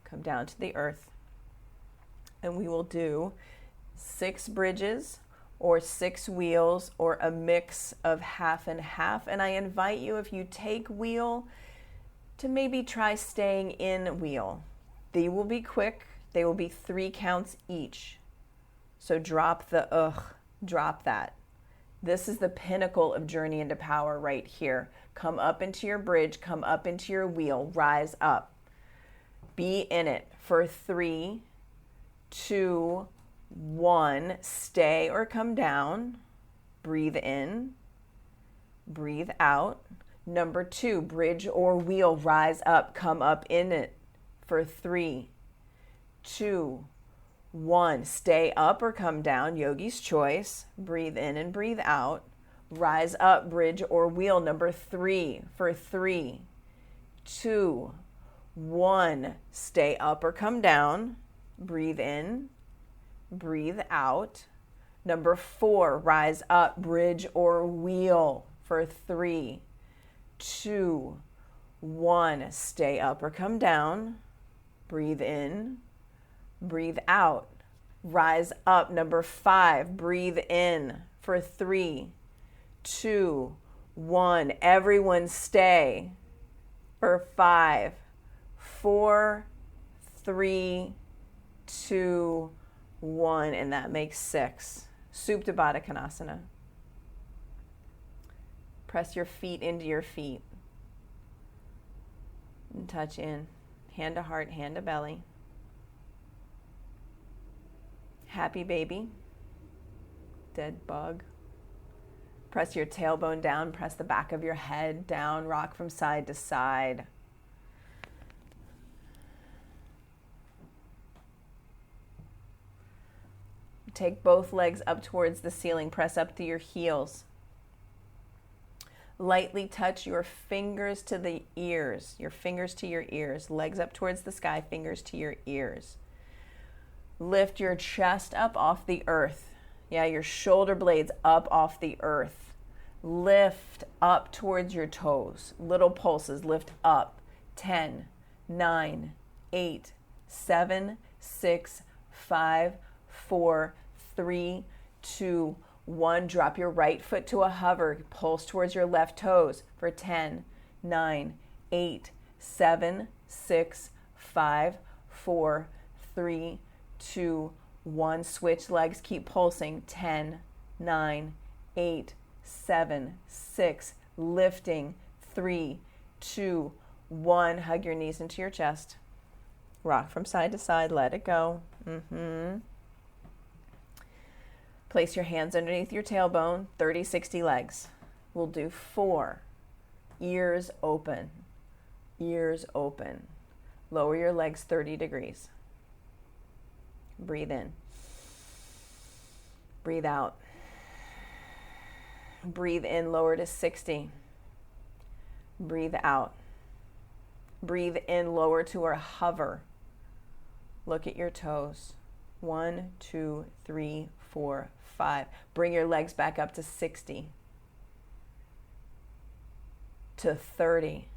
Come down to the earth. And we will do 6 bridges or 6 wheels or a mix of half and half. And I invite you, if you take wheel, to maybe try staying in wheel. They will be quick. They will be 3 counts each. So drop the drop that. This is the pinnacle of Journey into Power right here. Come up into your bridge, come up into your wheel, rise up. Be in it for 3, 2, 1. Stay or come down. Breathe in. Breathe out. Number 2, bridge or wheel, rise up, come up in it for 3, 2, 1. Stay up or come down, yogi's choice. Breathe in and breathe out. Rise up, bridge or wheel, number 3 for 3, 2, 1. Stay up or come down. Breathe in. Breathe out. Number 4, rise up, bridge or wheel for 3, 2, 1. Stay up or come down. Breathe in. Breathe out. Rise up. Number 5, breathe in for 3, 2, 1. Everyone stay for 5, 4, 3, 2, 1. And that makes 6. Supta Baddha Konasana. Press your feet into your feet. And touch in. Hand to heart, hand to belly. Happy baby. Dead bug. Press your tailbone down. Press the back of your head down. Rock from side to side. Take both legs up towards the ceiling. Press up through your heels. Lightly touch your fingers to the ears, your fingers to your ears. Legs up towards the sky, fingers to your ears. Lift your chest up off the earth. Yeah, your shoulder blades up off the earth. Lift up towards your toes. Little pulses, lift up. 10, 9, 8, 7, 6, 5, 4, 3, 2, 1. Drop your right foot to a hover. Pulse towards your left toes for 10, 9, 8, 7, 6, 5, 4, 3, 2, 1. Switch legs. Keep pulsing. 10, 9, 8, 7, 6. Lifting. 3, 2, 1. Hug your knees into your chest. Rock from side to side. Let it go. Place your hands underneath your tailbone. 30, 60 legs. We'll do 4. Ears open. Ears open. Lower your legs 30 degrees. Breathe in. Breathe out. Breathe in, lower to 60. Breathe out. Breathe in, lower to a hover. Look at your toes. 1, 2, 3, 4, 5. Bring your legs back up to 60. To 30.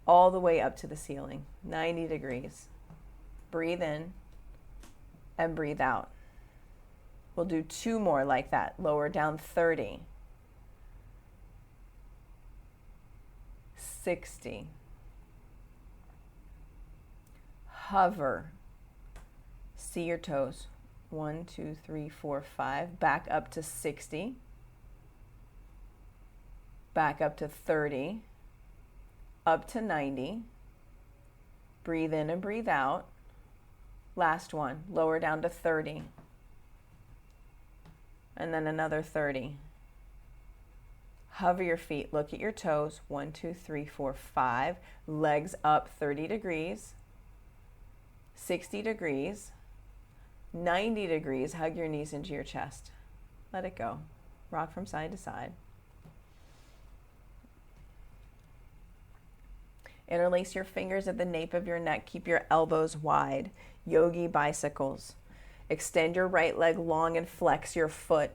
All the way up to the ceiling. 90 degrees. Breathe in and breathe out. We'll do 2 more like that. Lower down 30. 60. Hover. See your toes. 1, 2, 3, 4, 5. Back up to 60. Back up to 30. Up to 90. Breathe in and breathe out. Last one. Lower down to 30. And then another 30. Hover your feet. Look at your toes. 1, 2, 3, 4, 5. Legs up 30 degrees. 60 degrees. 90 degrees. Hug your knees into your chest. Let it go. Rock from side to side. Interlace your fingers at the nape of your neck. Keep your elbows wide. Yogi bicycles. Extend your right leg long and flex your foot.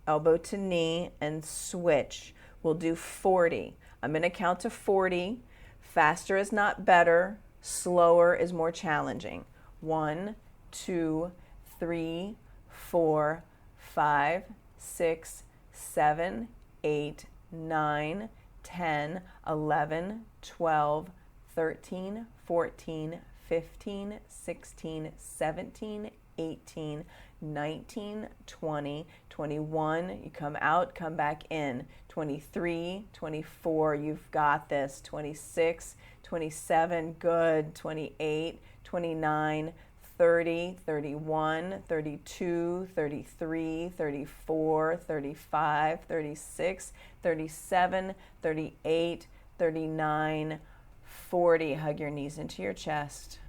Elbow to knee and switch. We'll do 40. I'm going to count to 40. Faster is not better. Slower is more challenging. 1, 2, 3, 4, 5, 6, 7, 8, 9, 10, 11, 12, 13, 14, 15, 16, 17, 18, 19, 20, 21. You come out, come back in. 23, 24, you've got this. 26, 27, good. 28, 29, 30, 31, 32, 33, 34, 35, 36, 37, 38, 39, 40. Hug your knees into your chest.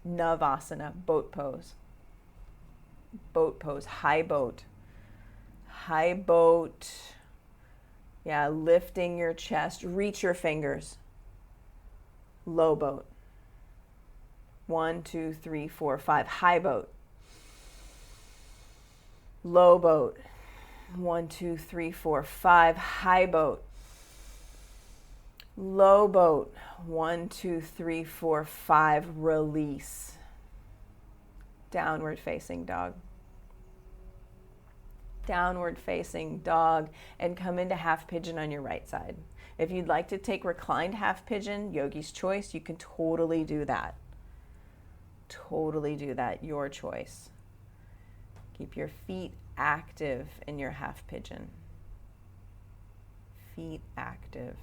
Navasana, boat pose. Boat pose, high boat. High boat. Yeah, lifting your chest. Reach your fingers. Low boat. 1, 2, 3, 4, 5. High boat. Low boat. 1, 2, 3, 4, 5. High boat. Low boat. 1, 2, 3, 4, 5. Release. Downward facing dog. Downward facing dog, and come into half pigeon on your right side. If you'd like to take reclined half pigeon, yogi's choice, you can totally do that. Totally do that, your choice. Keep your feet active in your half pigeon. Feet active.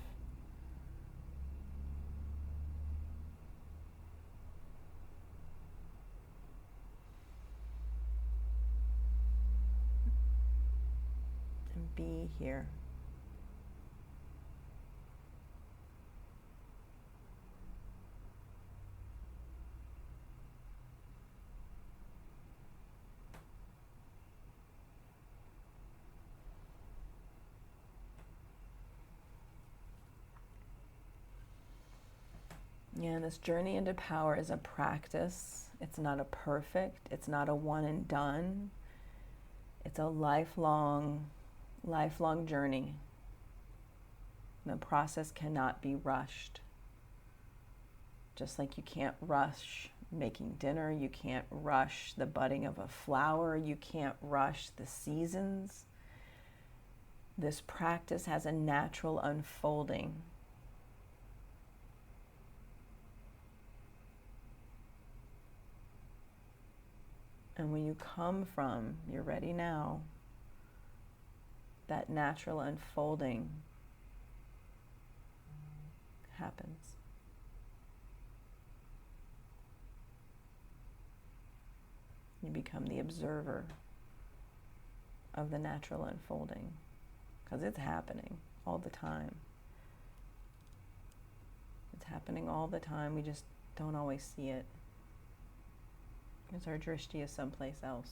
And be here. Yeah, and this journey into power is a practice. It's not a perfect, it's not a one and done. It's a lifelong journey. The process cannot be rushed. Just like you can't rush making dinner, you can't rush the budding of a flower, you can't rush the seasons. This practice has a natural unfolding. And when you come from, you're ready now, that natural unfolding happens. You become the observer of the natural unfolding, because it's happening all the time. It's happening all the time. We just don't always see it, because our drishti is someplace else.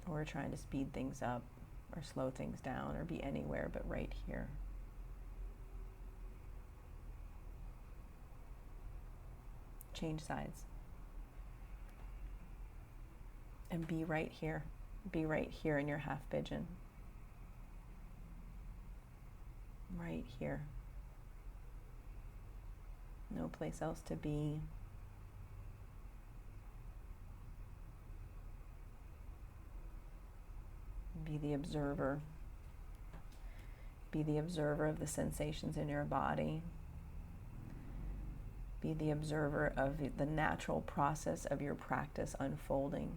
Or we're trying to speed things up or slow things down or be anywhere but right here. Change sides. And be right here. Be right here in your half pigeon. Right here. No place else to be. Be the observer. Be the observer of the sensations in your body. Be the observer of the natural process of your practice unfolding.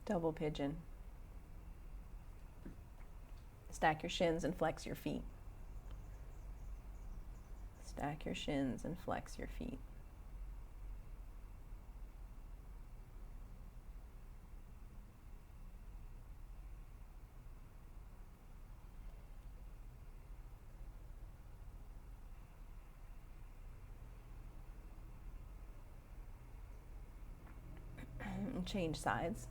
Double pigeon. Stack your shins and flex your feet. Stack your shins and flex your feet. And change sides.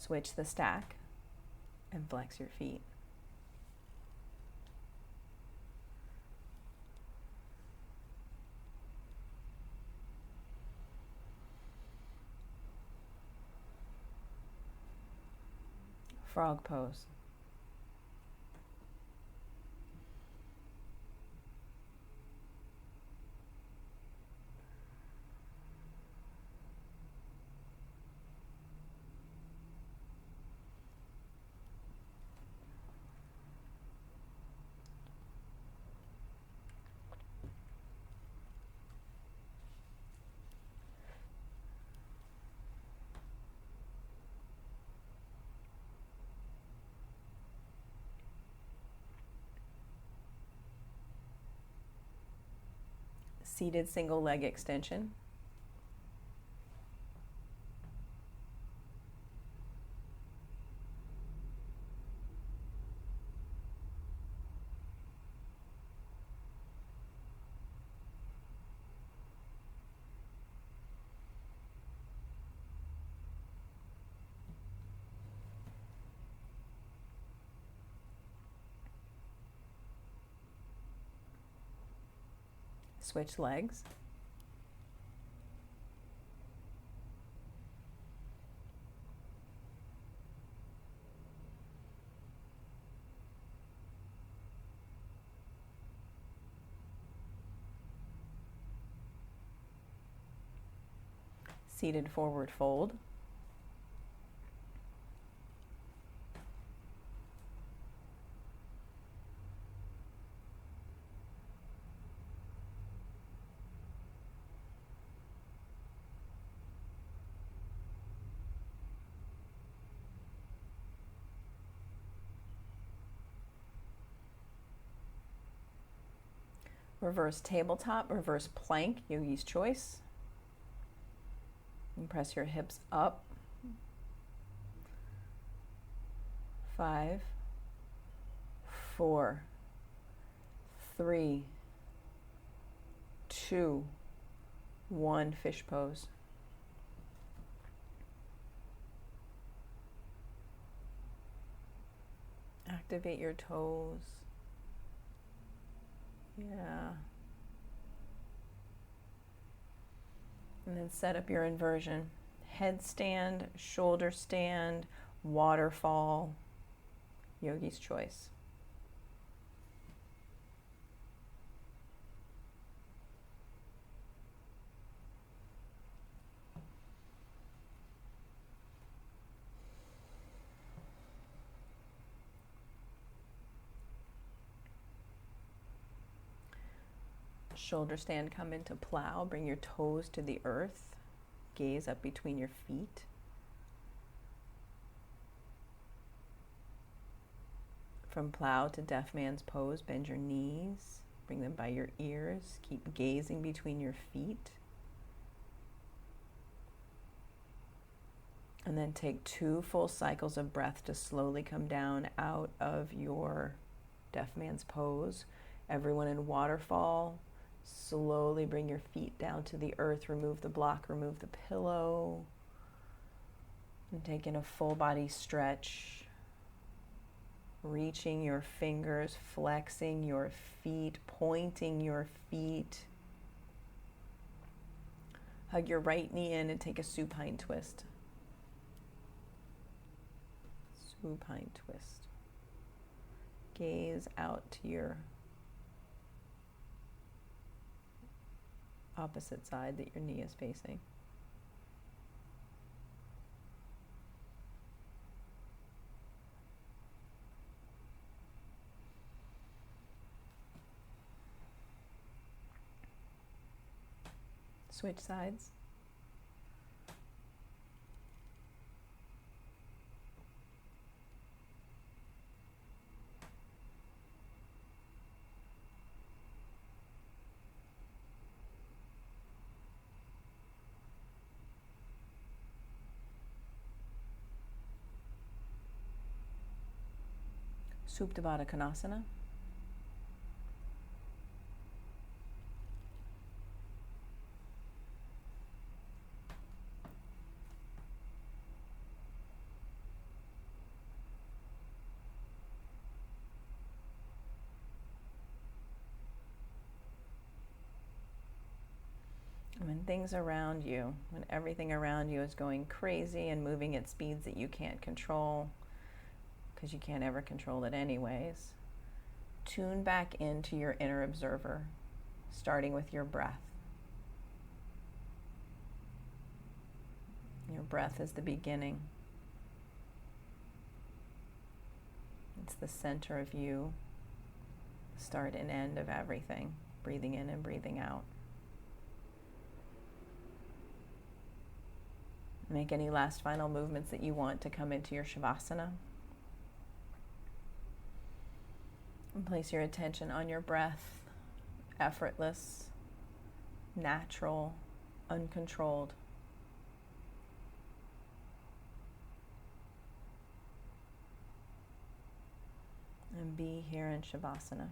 Switch the stack and flex your feet. Frog pose. Seated single leg extension. Switch legs. Seated forward fold. Reverse tabletop, reverse plank, yogi's choice. And press your hips up. 5, 4, 3, 2, 1, fish pose. Activate your toes. Yeah. And then set up your inversion. Headstand, shoulder stand, waterfall, yogi's choice. Shoulder stand, come into plow. Bring your toes to the earth. Gaze up between your feet. From plow to deaf man's pose, bend your knees. Bring them by your ears. Keep gazing between your feet. And then take 2 full cycles of breath to slowly come down out of your deaf man's pose. Everyone in waterfall. Slowly bring your feet down to the earth. Remove the block, remove the pillow. And take in a full body stretch. Reaching your fingers, flexing your feet, pointing your feet. Hug your right knee in and take a supine twist. Supine twist. Gaze out to your opposite side that your knee is facing. Switch sides. Supta Konasana. When things around you, when everything around you is going crazy and moving at speeds that you can't control, because you can't ever control it anyways, tune back into your inner observer, starting with your breath. Your breath is the beginning. It's the center of you, the start and end of everything, breathing in and breathing out. Make any last final movements that you want to come into your Shavasana. And place your attention on your breath, effortless, natural, uncontrolled. And be here in Shavasana.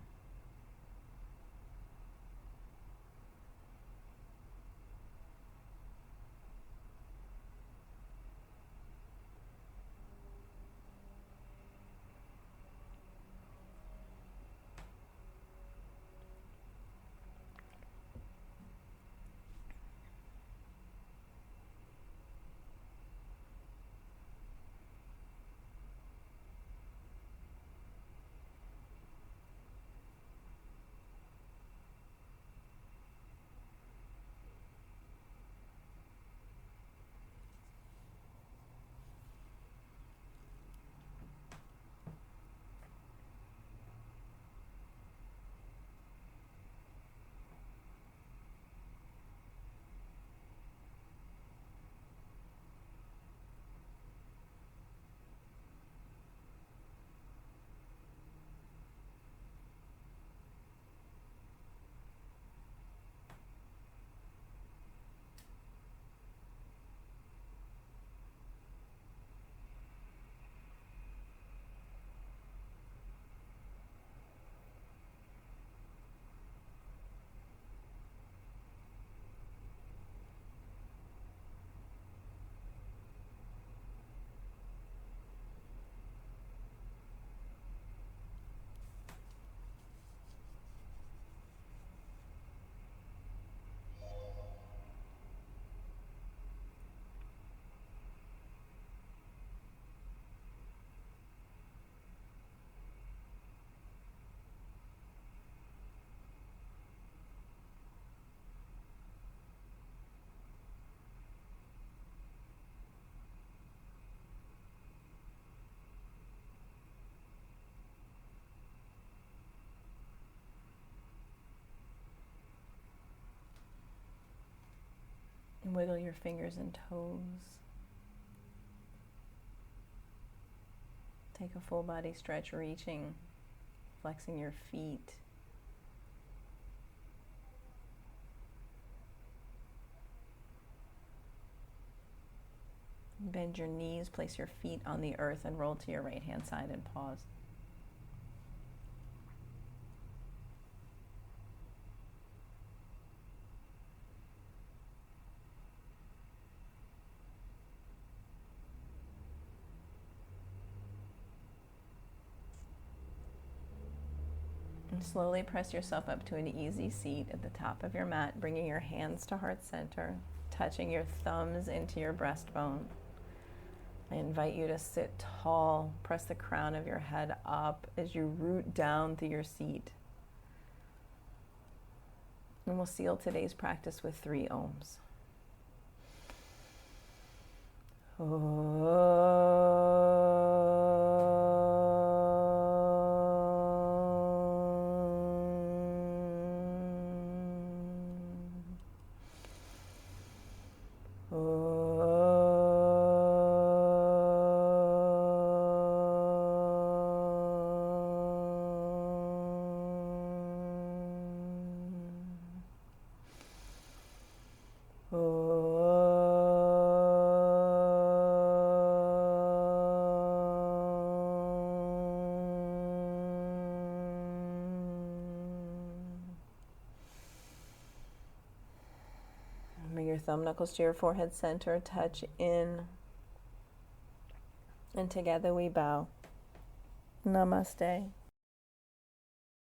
Wiggle your fingers and toes. Take a full body stretch, reaching, flexing your feet. Bend your knees, place your feet on the earth and roll to your right hand side and pause. And slowly press yourself up to an easy seat at the top of your mat, bringing your hands to heart center, touching your thumbs into your breastbone. I invite you to sit tall, press the crown of your head up as you root down through your seat. And we'll seal today's practice with 3 ohms. Bring your thumb knuckles to your forehead center, touch in, and together we bow. Namaste.